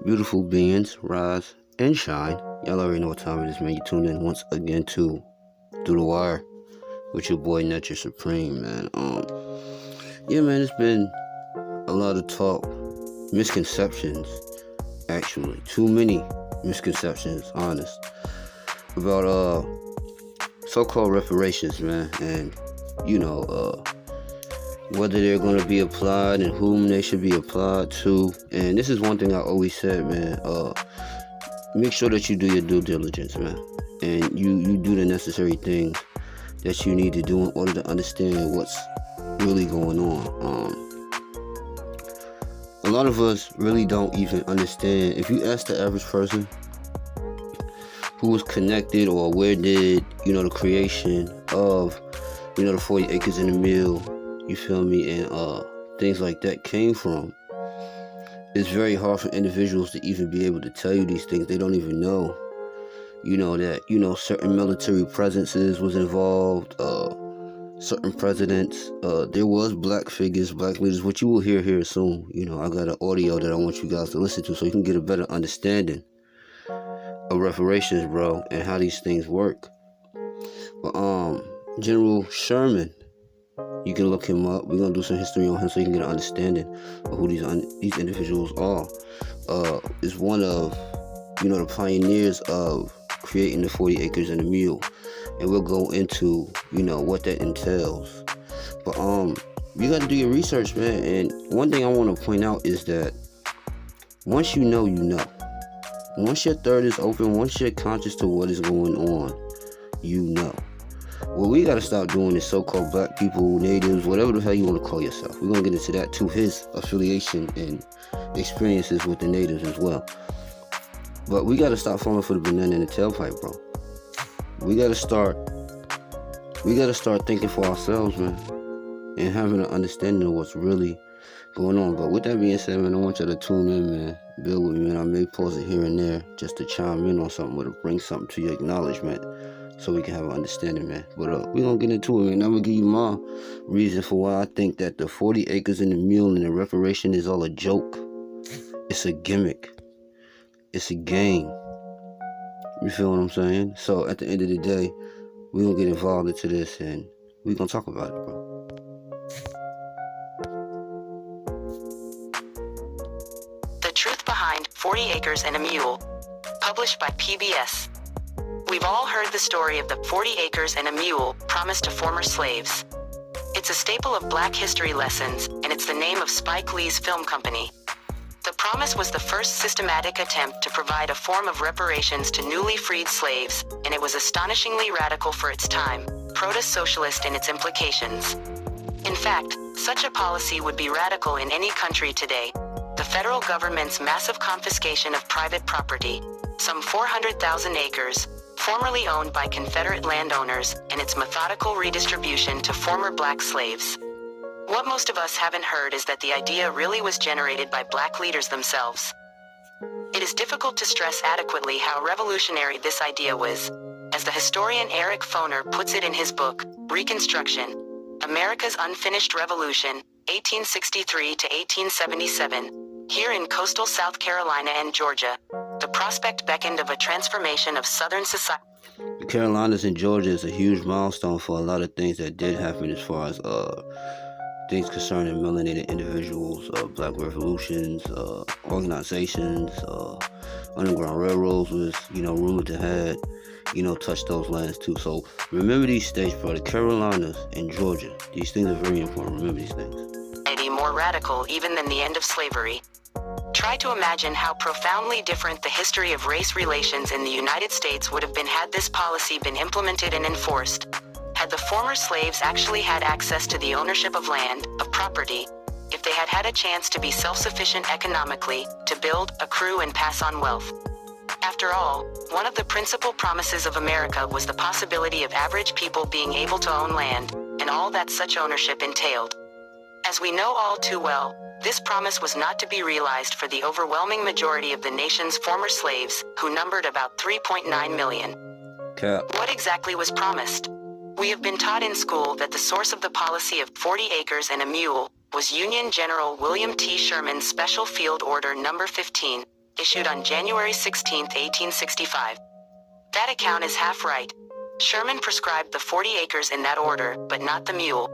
Beautiful beings, rise and shine. Y'all already know what time it is, man. You tune in once again to Through the Wire with your boy Nature Supreme, man. Yeah, man, it's been a lot of talk, misconceptions, actually. Too many misconceptions, honest, about so-called reparations, man, and whether they're going to be applied and whom they should be applied to. And this is one thing I always said, man. Make sure that you do your due diligence, man, and you do the necessary things that you need to do in order to understand what's really going on. A lot of us really don't even understand. If you ask the average person who was connected, or where did the creation of the 40 acres in the mill, you feel me, and things like that came from, it's very hard for individuals to even be able to tell you these things. They don't even know, that certain military presences was involved, certain presidents. There was black figures, black leaders, which you will hear here soon. I got an audio that I want you guys to listen to so you can get a better understanding of reparations, bro, and how these things work. But General Sherman, you can look him up. We're gonna do some history on him so you can get an understanding of who these individuals are. Is one of the pioneers of creating the 40 acres and a mule, and we'll go into what that entails. But you got to do your research, man. And one thing I want to point out is that once you know, once your third is open, once you're conscious to what is going on, What we gotta stop doing is so-called black people, natives, whatever the hell you want to call yourself. We're gonna get into that too, his affiliation and experiences with the natives as well. But we gotta stop falling for the banana in the tailpipe, bro. We gotta start thinking for ourselves, man, and having an understanding of what's really going on. But with that being said, man, I want y'all to tune in, man. Bear with me, man. I may pause it here and there just to chime in on something or to bring something to your acknowledgement, so we can have an understanding, man. But we're going to get into it, man. I'm going to give you my reason for why I think that the 40 acres and the mule and the reparation is all a joke. It's a gimmick. It's a game. You feel what I'm saying? So at the end of the day, we're going to get involved into this and we're going to talk about it, bro. The Truth Behind 40 Acres and a Mule, published by PBS. We've all heard the story of the 40 acres and a mule promised to former slaves. It's a staple of black history lessons, and it's the name of Spike Lee's film company. The promise was the first systematic attempt to provide a form of reparations to newly freed slaves, and it was astonishingly radical for its time, proto-socialist in its implications. In fact, such a policy would be radical in any country today. The federal government's massive confiscation of private property, some 400,000 acres, formerly owned by Confederate landowners, and its methodical redistribution to former black slaves. What most of us haven't heard is that the idea really was generated by black leaders themselves. It is difficult to stress adequately how revolutionary this idea was, as the historian Eric Foner puts it in his book, Reconstruction, America's Unfinished Revolution, 1863 to 1877. Here in coastal South Carolina and Georgia, the prospect beckoned of a transformation of Southern society. The Carolinas and Georgia is a huge milestone for a lot of things that did happen as far as things concerning melanated individuals, black revolutions, organizations, Underground Railroads was, rumored to have, touched those lands too. So remember these states, bro, the Carolinas and Georgia. These things are very important. Remember these things. More radical even than the end of slavery. Try to imagine how profoundly different the history of race relations in the United States would have been had this policy been implemented and enforced. Had the former slaves actually had access to the ownership of land, of property, if they had had a chance to be self-sufficient economically, to build, accrue, and pass on wealth. After all, one of the principal promises of America was the possibility of average people being able to own land, and all that such ownership entailed. As we know all too well, this promise was not to be realized for the overwhelming majority of the nation's former slaves, who numbered about 3.9 million. What exactly was promised? We have been taught in school that the source of the policy of 40 acres and a mule was Union General William T. Sherman's Special Field Order No. 15, issued on January 16, 1865. That account is half right. Sherman prescribed the 40 acres in that order, but not the mule.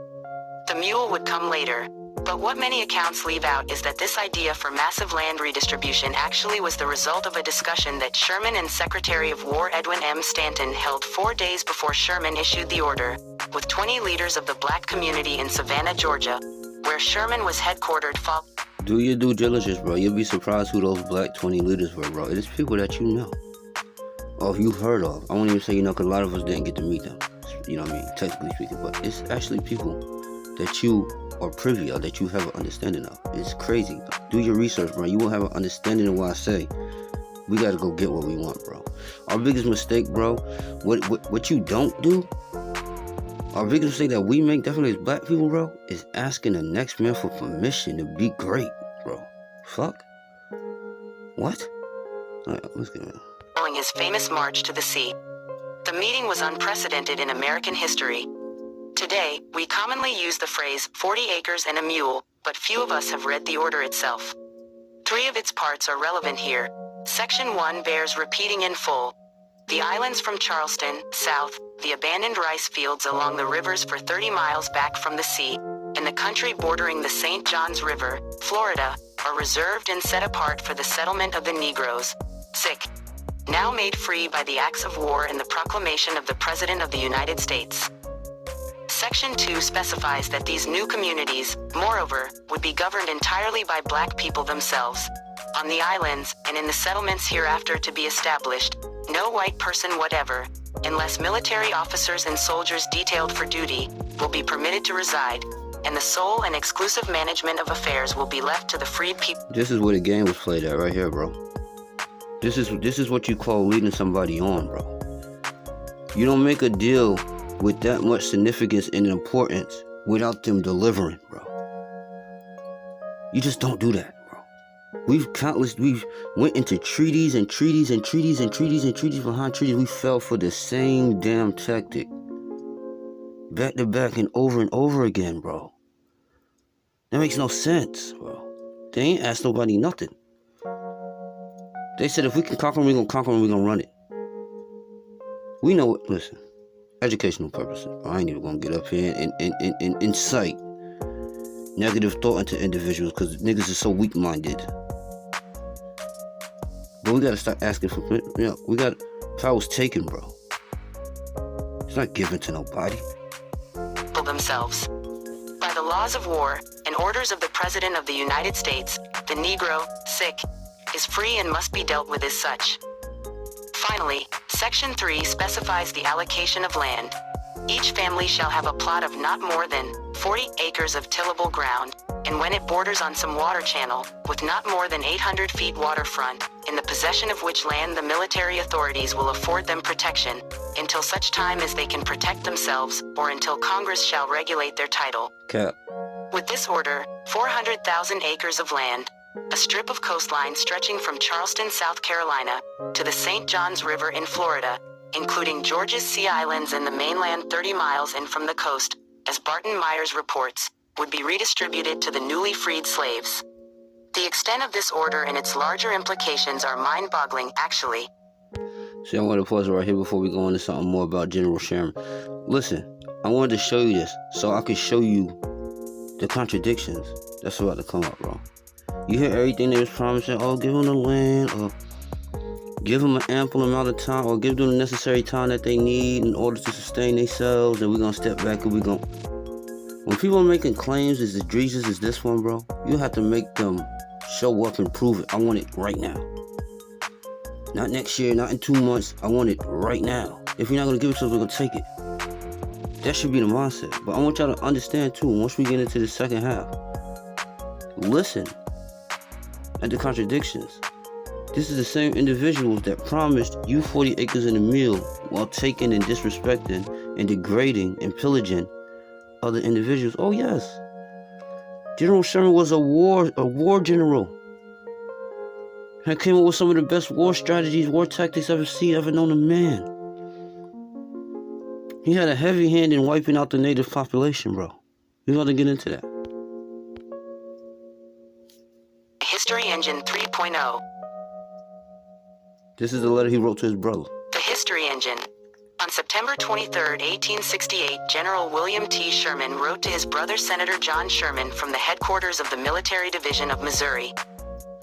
The mule would come later. But what many accounts leave out is that this idea for massive land redistribution actually was the result of a discussion that Sherman and Secretary of War Edwin M. Stanton held 4 days before Sherman issued the order, with 20 leaders of the black community in Savannah, Georgia, where Sherman was headquartered. Do your due diligence, bro. You'll be surprised who those black 20 leaders were, bro. It is people that you know. Or you've heard of. I won't even say because a lot of us didn't get to meet them. You know what I mean? Technically speaking. But it's actually people that you are privy of, that you have an understanding of. It's crazy. Do your research, bro. You won't have an understanding of what I say. We gotta go get what we want, bro. Our biggest mistake, bro, what you don't do, our biggest mistake that we make, definitely as black people, bro, is asking the next man for permission to be great, bro. Fuck. What? Alright, let's get it. Following his famous march to the sea. The meeting was unprecedented in American history. Today, we commonly use the phrase 40 acres and a mule, but few of us have read the order itself. 3 of its parts are relevant here. Section 1 bears repeating in full. The islands from Charleston, south, the abandoned rice fields along the rivers for 30 miles back from the sea, and the country bordering the St. Johns River, Florida, are reserved and set apart for the settlement of the Negroes. Sick. Now made free by the acts of war and the proclamation of the President of the United States. Section 2 specifies that these new communities, moreover, would be governed entirely by black people themselves. On the islands, and in the settlements hereafter to be established, no white person whatever, unless military officers and soldiers detailed for duty, will be permitted to reside, and the sole and exclusive management of affairs will be left to the freed people. This is where the game was played at right here, bro. This is what you call leading somebody on, bro. You don't make a deal with that much significance and importance without them delivering, bro. You just don't do that, bro. We've went into treaties and treaties and treaties and treaties and treaties behind treaties. We fell for the same damn tactic. Back to back and over again, bro. That makes no sense, bro. They ain't asked nobody nothing. They said if we can conquer them, we're gonna conquer them, we're gonna run it. We know it, listen. Educational purposes. I ain't even gonna get up here and incite negative thought into individuals because niggas are so weak-minded. But we gotta start asking for, power's taken, bro. It's not given to nobody. Themselves. By the laws of war and orders of the President of the United States, the Negro, sick, is free and must be dealt with as such. Finally, Section 3 specifies the allocation of land. Each family shall have a plot of not more than 40 acres of tillable ground, and when it borders on some water channel, with not more than 800 feet waterfront, in the possession of which land the military authorities will afford them protection, until such time as they can protect themselves, or until Congress shall regulate their title. Cap. With this order, 400,000 acres of land, a strip of coastline stretching from Charleston, South Carolina, to the St. Johns River in Florida, including Georgia's Sea Islands and the mainland 30 miles in from the coast, as Barton Myers reports, would be redistributed to the newly freed slaves. The extent of this order and its larger implications are mind-boggling, actually. See, I want to pause right here before we go into something more about General Sherman. Listen, I wanted to show you this so I could show you the contradictions that's about to come up, bro. You hear everything they was promising, oh, give them the land, or give them an ample amount of time, or give them the necessary time that they need in order to sustain themselves, and we're going to step back and we're going to... When people are making claims as egregious as this one, bro, you have to make them show up and prove it. I want it right now. Not next year, not in 2 months. I want it right now. If you're not going to give it to us, we're going to take it. That should be the mindset. But I want y'all to understand, too, once we get into the second half, listen at the contradictions. This is the same individuals that promised you 40 acres and a mule while taking and disrespecting and degrading and pillaging other individuals. Oh, yes. General Sherman was a war general. And came up with some of the best war strategies, war tactics ever known to man. He had a heavy hand in wiping out the native population, bro. We're going to get into that. Engine 3.0. This is the letter he wrote to his brother. The History Engine. On September 23, 1868, General William T. Sherman wrote to his brother Senator John Sherman from the headquarters of the Military Division of Missouri.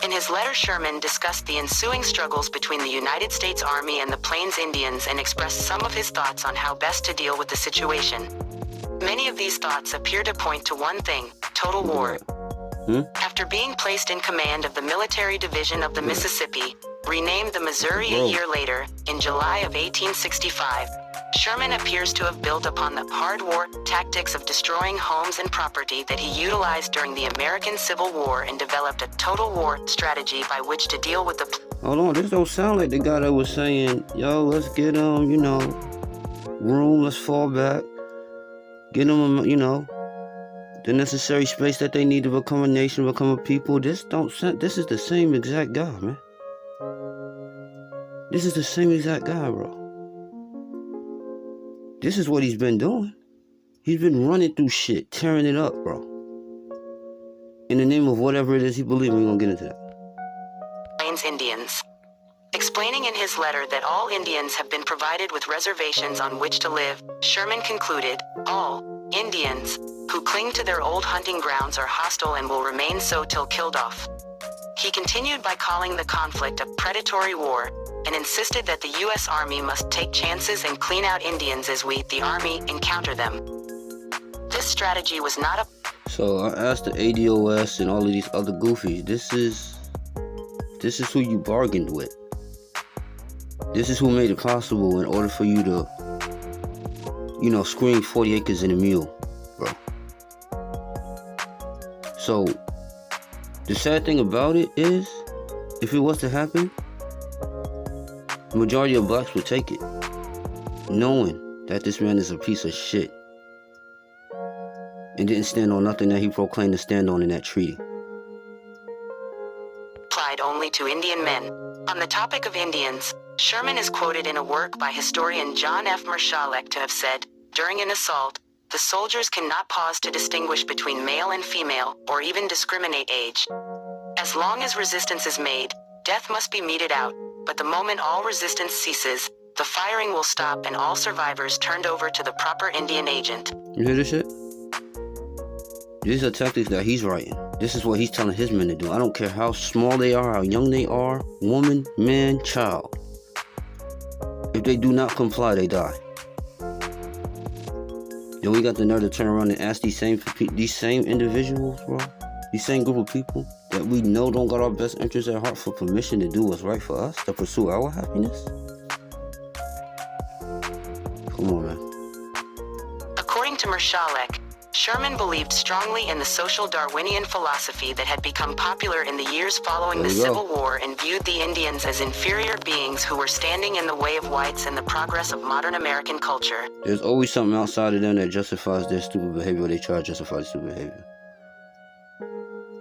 In his letter, Sherman discussed the ensuing struggles between the United States Army and the Plains Indians and expressed some of his thoughts on how best to deal with the situation. Many of these thoughts appear to point to one thing: total war. After being placed in command of the Military Division of the Mississippi, renamed the Missouri a year later, in July of 1865, Sherman appears to have built upon the hard war tactics of destroying homes and property that he utilized during the American Civil War and developed a total war strategy by which to deal with the... Hold on, this don't sound like the guy that was saying, yo, let's get them, room, let's fall back, get them, the necessary space that they need to become a nation, become a people. This is the same exact guy, man. This is the same exact guy, bro. This is what he's been doing. He's been running through shit, tearing it up, bro. In the name of whatever it is he believes in. We're gonna get into that. Plains Indians. Explaining in his letter that all Indians have been provided with reservations on which to live, Sherman concluded, all Indians who cling to their old hunting grounds are hostile and will remain so till killed off. He continued by calling the conflict a predatory war, and insisted that the U.S. Army must take chances and clean out Indians as we, the Army, encounter them. This strategy was not a... So I asked the ADOS and all of these other goofies, this is who you bargained with. This is who made it possible in order for you to, scream 40 acres and a mule, bro. So, the sad thing about it is, if it was to happen, the majority of blacks would take it, knowing that this man is a piece of shit and didn't stand on nothing that he proclaimed to stand on in that treaty. Applied only to Indian men. On the topic of Indians, Sherman is quoted in a work by historian John F. Marshallek to have said, during an assault, the soldiers cannot pause to distinguish between male and female, or even discriminate age. As long as resistance is made, death must be meted out, but the moment all resistance ceases, the firing will stop and all survivors turned over to the proper Indian agent. You hear this shit? These are tactics that he's writing. This is what he's telling his men to do. I don't care how small they are, how young they are, woman, man, child. If they do not comply, they die. Then we got the nerve to turn around and ask these same individuals, bro, these same group of people that we know don't got our best interests at heart for permission to do what's right for us, to pursue our happiness? Come on, man. According to Marshallek, Sherman believed strongly in the social Darwinian philosophy that had become popular in the years following the Civil War and viewed the Indians as inferior beings who were standing in the way of whites and the progress of modern American culture. There's always something outside of them that justifies their stupid behavior. They try to justify their stupid behavior.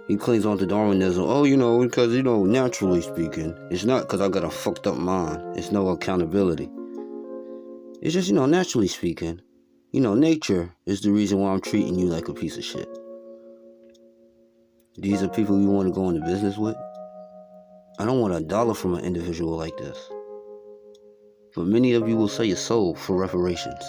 He clings on to Darwinism. Oh, because, naturally speaking, it's not because I got a fucked up mind. It's no accountability. It's just, naturally speaking, nature is the reason why I'm treating you like a piece of shit. These are people you want to go into business with? I don't want $1 from an individual like this. But many of you will sell your soul for reparations.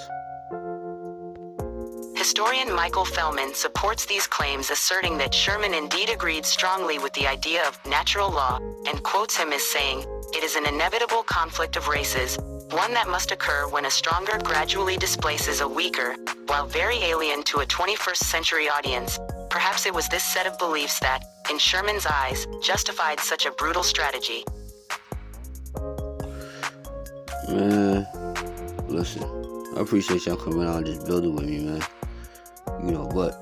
Historian Michael Fellman supports these claims, asserting that Sherman indeed agreed strongly with the idea of natural law, and quotes him as saying, "It is an inevitable conflict of races, one that must occur when a stronger gradually displaces a weaker." While very alien to a 21st century audience, perhaps it was this set of beliefs that, in Sherman's eyes, justified such a brutal strategy. Man, listen, I appreciate y'all coming out and just building with me, man. But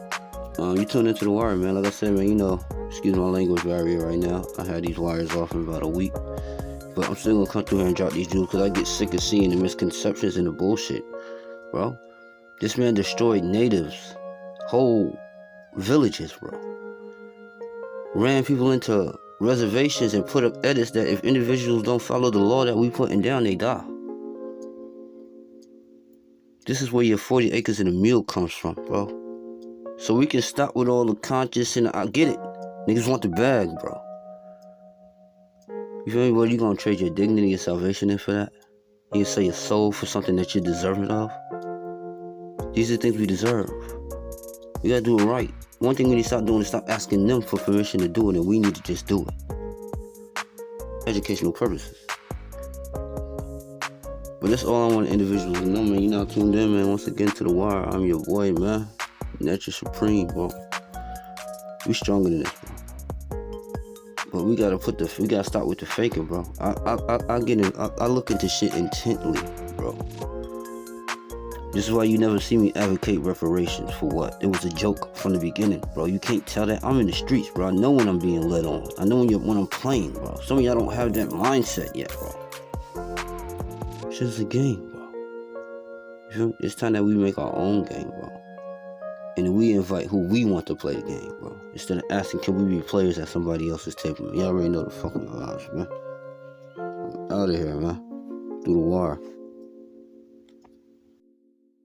you tune into The Wire, man. Like I said, man, excuse my language barrier right now. I had these wires off in about a week. But I'm still gonna come through here and drop these jewels because I get sick of seeing the misconceptions and the bullshit, bro. This man destroyed natives, whole villages, bro. Ran people into reservations and put up edits that if individuals don't follow the law that we putting down, they die. This is where your 40 acres and a mule comes from, bro. So we can stop with all the conscious and I get it. Niggas want the bag, bro. You feel me? What, you gonna trade your dignity and salvation in for that? You sell your soul for something that you're deserving of? These are things we deserve. We gotta do it right. One thing we need to stop doing is stop asking them for permission to do it, and we need to just do it. Educational purposes. But that's all I want individuals to know, man. You're now tuned in, man. Once again to The Wire. I'm your boy, man. Nature Supreme, bro. We stronger than this, bro. But we gotta start with the faking, bro. I look into shit intently, bro. This is why you never see me advocate reparations. For what? It was a joke from the beginning, bro. You can't tell that. I'm in the streets, bro. I know when I'm being led on. I know when I'm playing, bro. Some of y'all don't have that mindset yet, bro. It's just a game, bro. It's time that we make our own game, bro. And we invite who we want to play the game, bro. Instead of asking, can we be players at somebody else's table? Y'all already know the fucking vibes, man. I'm out of here, man. Through the wire.